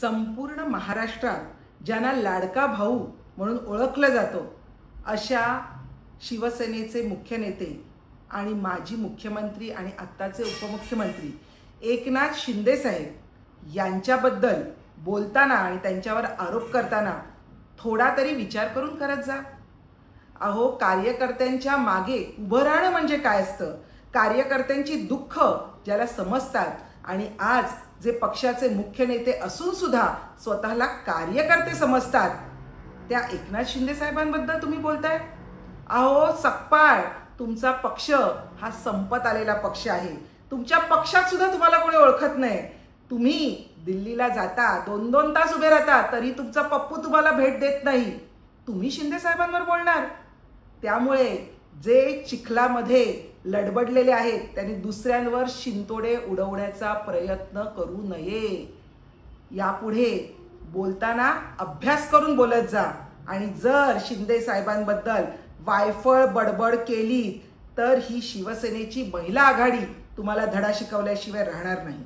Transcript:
संपूर्ण महाराष्ट्रात ज्यांना लाडका भाऊ म्हणून ओळखलं जातं अशा शिवसेनेचे मुख्य नेते आणि माजी मुख्यमंत्री आणि आत्ताचे उपमुख्यमंत्री एकनाथ शिंदे साहेब यांच्याबद्दल बोलताना आणि त्यांच्यावर आरोप करताना थोडा तरी विचार करून करत जा. अहो, कार्यकर्त्यांच्या मागे उभं राहणं म्हणजे काय असतं, कार्यकर्त्यांची दुःख ज्याला समजतात आणि आज जे पक्षाचे मुख्य नेते असून सुद्धा स्वतःला कार्यकर्ते समजतात त्या एकनाथ शिंदे साहेबांबद्दल तुम्ही बोलताय. अहो सकपाळ, तुमचा पक्ष हा संपत आलेला पक्ष आहे. तुमच्या पक्षात सुद्धा तुम्हाला कोणी ओळखत नाही. तुम्ही दिल्लीला जाता, 2-2 तास उभे राहता, तरी तुमचा पप्पू तुम्हाला भेट देत नाही. तुम्ही शिंदे साहेबांवर बोलणार. त्यामुळे जे चिखलामध्ये लडबडलेले आहेत त्यांनी दुसऱ्यांवर शिंतोडे उडवण्याचा प्रयत्न करू नये. यापुढे बोलताना अभ्यास करून बोलत जा. आणि जर शिंदे साहेबांबद्दल वायफळ बडबड केली तर ही शिवसेनेची महिला आघाडी तुम्हाला धडा शिकवल्याशिवाय राहणार नाही.